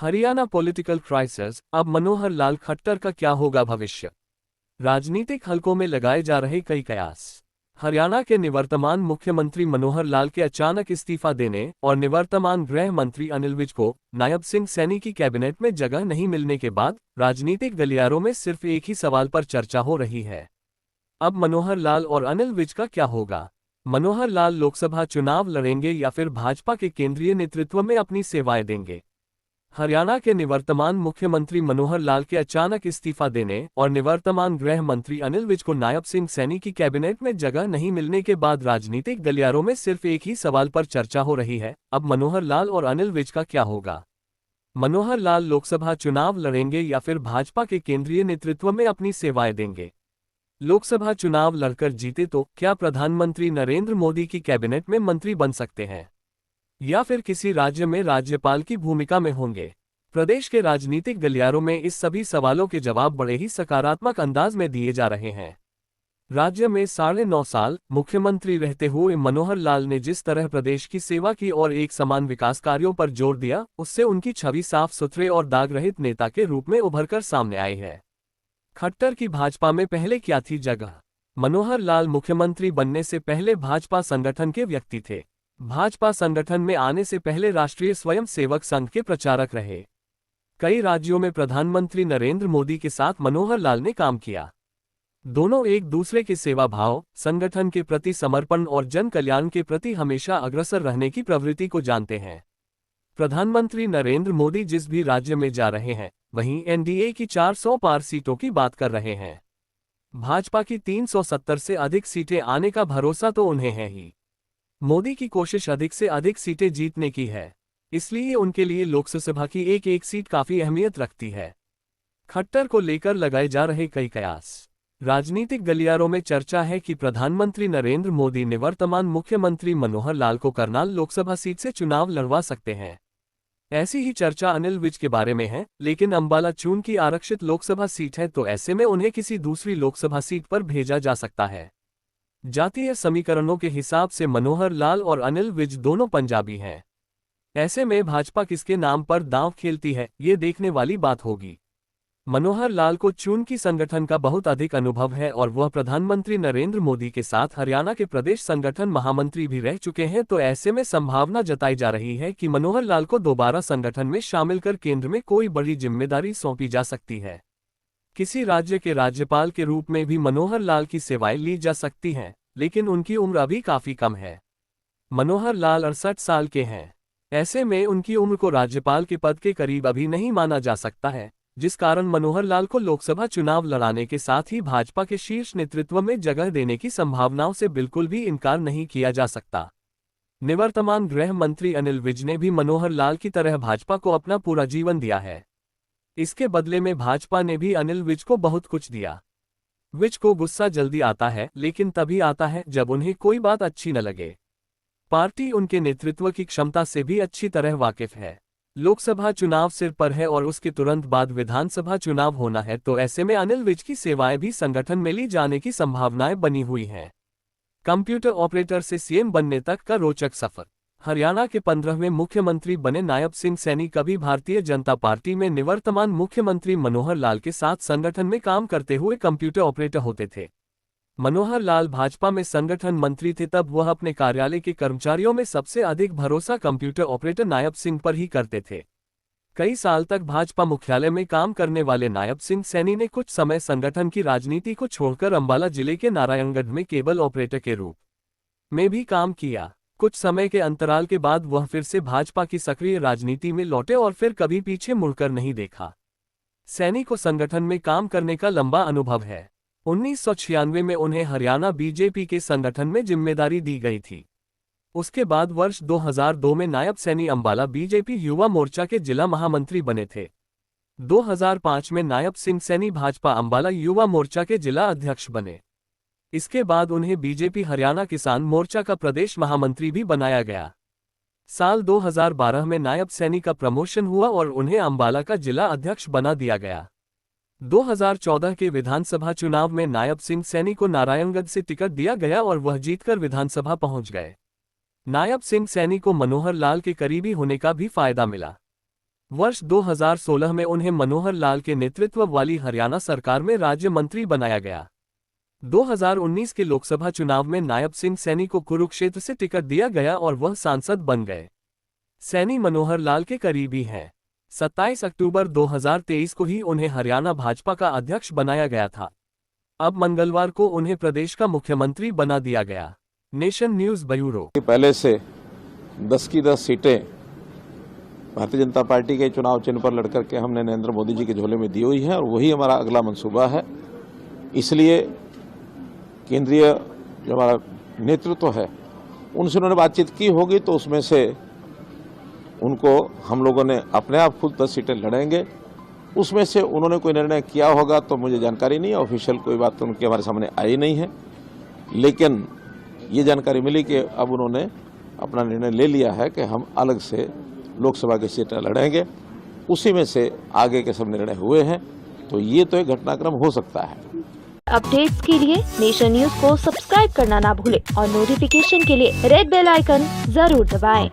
Haryana political crisis, अब मनोहर लाल खट्टर का क्या होगा भविष्य। राजनीतिक हलकों में लगाए जा रहे कई कयास। हरियाणा के निवर्तमान मुख्यमंत्री मनोहर लाल के अचानक इस्तीफा देने और निवर्तमान गृह मंत्री अनिल विज को नायब सिंह सैनी की कैबिनेट में जगह नहीं मिलने के बाद राजनीतिक गलियारों में सिर्फ एक ही सवाल पर चर्चा हो रही है। अब मनोहर लाल और अनिल विज का क्या होगा। मनोहर लाल लोकसभा चुनाव लड़ेंगे या फिर भाजपा के केंद्रीय नेतृत्व में अपनी सेवाएं देंगे। हरियाणा के निवर्तमान मुख्यमंत्री मनोहर लाल के अचानक इस्तीफा देने और निवर्तमान गृह मंत्री अनिल विज को नायब सिंह सैनी की कैबिनेट में जगह नहीं मिलने के बाद राजनीतिक गलियारों में सिर्फ एक ही सवाल पर चर्चा हो रही है, अब मनोहर लाल और अनिल विज का क्या होगा। मनोहर लाल लोकसभा चुनाव लड़ेंगे या फिर भाजपा के केंद्रीय नेतृत्व में अपनी सेवाएं देंगे। लोकसभा चुनाव लड़कर जीते तो क्या प्रधानमंत्री नरेंद्र मोदी की कैबिनेट में मंत्री बन सकते हैं या फिर किसी राज्य में राज्यपाल की भूमिका में होंगे। प्रदेश के राजनीतिक गलियारों में इस सभी सवालों के जवाब बड़े ही सकारात्मक अंदाज में दिए जा रहे हैं। राज्य में 9.5 साल मुख्यमंत्री रहते हुए मनोहर लाल ने जिस तरह प्रदेश की सेवा की और एक समान विकास कार्यों पर जोर दिया, उससे उनकी छवि साफ सुथरे और दाग रहित नेता के रूप में उभरकर सामने आई है। खट्टर की भाजपा में पहले क्या थी जगह। मनोहर लाल मुख्यमंत्री बनने से पहले भाजपा संगठन के व्यक्ति थे। भाजपा संगठन में आने से पहले राष्ट्रीय स्वयंसेवक संघ के प्रचारक रहे। कई राज्यों में प्रधानमंत्री नरेंद्र मोदी के साथ मनोहर लाल ने काम किया। दोनों एक दूसरे के सेवा भाव, संगठन के प्रति समर्पण और जन कल्याण के प्रति हमेशा अग्रसर रहने की प्रवृत्ति को जानते हैं। प्रधानमंत्री नरेंद्र मोदी जिस भी राज्य में जा रहे हैं, वहीं एनडीए की 400 पार सीटों की बात कर रहे हैं। भाजपा की 370 से अधिक सीटें आने का भरोसा तो उन्हें है ही। मोदी की कोशिश अधिक से अधिक सीटें जीतने की है, इसलिए उनके लिए लोकसभा की एक एक सीट काफी अहमियत रखती है। खट्टर को लेकर लगाए जा रहे कई कयास। राजनीतिक गलियारों में चर्चा है कि प्रधानमंत्री नरेंद्र मोदी निवर्तमान मुख्यमंत्री मनोहर लाल को करनाल लोकसभा सीट से चुनाव लड़वा सकते हैं। ऐसी ही चर्चा अनिल विज के बारे में है, लेकिन अंबाला चून की आरक्षित लोकसभा सीट है, तो ऐसे में उन्हें किसी दूसरी लोकसभा सीट पर भेजा जा सकता है। जातीय समीकरणों के हिसाब से मनोहर लाल और अनिल विज दोनों पंजाबी हैं। ऐसे में भाजपा किसके नाम पर दांव खेलती है, ये देखने वाली बात होगी। मनोहर लाल को चून की संगठन का बहुत अधिक अनुभव है और वह प्रधानमंत्री नरेंद्र मोदी के साथ हरियाणा के प्रदेश संगठन महामंत्री भी रह चुके हैं, तो ऐसे में संभावना जताई जा रही है कि मनोहर लाल को दोबारा संगठन में शामिल कर केंद्र में कोई बड़ी जिम्मेदारी सौंपी जा सकती है। किसी राज्य के राज्यपाल के रूप में भी मनोहर लाल की सेवाएं ली जा सकती हैं, लेकिन उनकी उम्र अभी काफी कम है। मनोहर लाल 68 साल के हैं। ऐसे में उनकी उम्र को राज्यपाल के पद के करीब अभी नहीं माना जा सकता है, जिस कारण मनोहर लाल को लोकसभा चुनाव लड़ाने के साथ ही भाजपा के शीर्ष नेतृत्व में जगह देने की संभावनाओं से बिल्कुल भी इनकार नहीं किया जा सकता। निवर्तमान गृह मंत्री अनिल विज ने भी मनोहर लाल की तरह भाजपा को अपना पूरा जीवन दिया है। इसके बदले में भाजपा ने भी अनिल विज को बहुत कुछ दिया। विज को गुस्सा जल्दी आता है, लेकिन तभी आता है जब उन्हें कोई बात अच्छी न लगे। पार्टी उनके नेतृत्व की क्षमता से भी अच्छी तरह वाकिफ है। लोकसभा चुनाव सिर पर है और उसके तुरंत बाद विधानसभा चुनाव होना है, तो ऐसे में अनिल विज की सेवाएं भी संगठन में ली जाने की संभावनाएं बनी हुई हैं। कंप्यूटर ऑपरेटर से सीएम बनने तक का रोचक सफर। हरियाणा के 15वें मुख्यमंत्री बने नायब सिंह सैनी कभी भारतीय जनता पार्टी में निवर्तमान मुख्यमंत्री मनोहर लाल के साथ संगठन में काम करते हुए कंप्यूटर ऑपरेटर होते थे। मनोहर लाल भाजपा में संगठन मंत्री थे, तब वह अपने कार्यालय के कर्मचारियों में सबसे अधिक भरोसा कंप्यूटर ऑपरेटर नायब सिंह पर ही करते थे। कई साल तक भाजपा मुख्यालय में काम करने वाले नायब सिंह सैनी ने कुछ समय संगठन की राजनीति को छोड़कर अंबाला जिले के नारायणगढ़ में केबल ऑपरेटर के रूप में भी काम किया। कुछ समय के अंतराल के बाद वह फिर से भाजपा की सक्रिय राजनीति में लौटे और फिर कभी पीछे मुड़कर नहीं देखा। सैनी को संगठन में काम करने का लंबा अनुभव है। 1996 में उन्हें हरियाणा बीजेपी के संगठन में जिम्मेदारी दी गई थी। उसके बाद वर्ष 2002 में नायब सैनी अंबाला बीजेपी युवा मोर्चा के जिला महामंत्री बने थे। 2005 में नायब सिंह सैनी भाजपा अंबाला युवा मोर्चा के जिला अध्यक्ष बने। इसके बाद उन्हें बीजेपी हरियाणा किसान मोर्चा का प्रदेश महामंत्री भी बनाया गया। साल 2012 में नायब सैनी का प्रमोशन हुआ और उन्हें अंबाला का जिला अध्यक्ष बना दिया गया। 2014 के विधानसभा चुनाव में नायब सिंह सैनी को नारायणगढ़ से टिकट दिया गया और वह जीतकर विधानसभा पहुंच गए। नायब सिंह सैनी को मनोहर लाल के करीबी होने का भी फायदा मिला। वर्ष 2016 में उन्हें मनोहर लाल के नेतृत्व वाली हरियाणा सरकार में राज्य मंत्री बनाया गया। 2019 के लोकसभा चुनाव में नायब सिंह सैनी को कुरुक्षेत्र से टिकट दिया गया और वह सांसद बन गए। सैनी मनोहर लाल के करीबी हैं। 27 अक्टूबर 2023 को ही उन्हें हरियाणा भाजपा का अध्यक्ष बनाया गया था। अब मंगलवार को उन्हें प्रदेश का मुख्यमंत्री बना दिया गया। Nation news bureau. पहले से 10 की 10 सीटें भारतीय जनता पार्टी के चुनाव चिन्ह पर लड़कर के हमने नरेंद्र मोदी जी के झोले में दी हुई है और वही हमारा अगला मंसूबा है। इसलिए केंद्रीय जो हमारा नेतृत्व है उनसे उन्होंने बातचीत की होगी, तो उसमें से उनको हम लोगों ने अपने आप खुद 10 सीटें लड़ेंगे। उसमें से उन्होंने कोई निर्णय किया होगा तो मुझे जानकारी नहीं है, ऑफिशियल कोई बात तो उनके हमारे सामने आई नहीं है, लेकिन ये जानकारी मिली कि अब उन्होंने अपना निर्णय ले लिया है कि हम अलग से लोकसभा की सीटें लड़ेंगे। उसी में से आगे के सब निर्णय हुए हैं, तो ये तो एक घटनाक्रम हो सकता है। अपडेट्स के लिए नेशन न्यूज को सब्सक्राइब करना ना भूलें और नोटिफिकेशन के लिए रेड बेल आइकन जरूर दबाएं।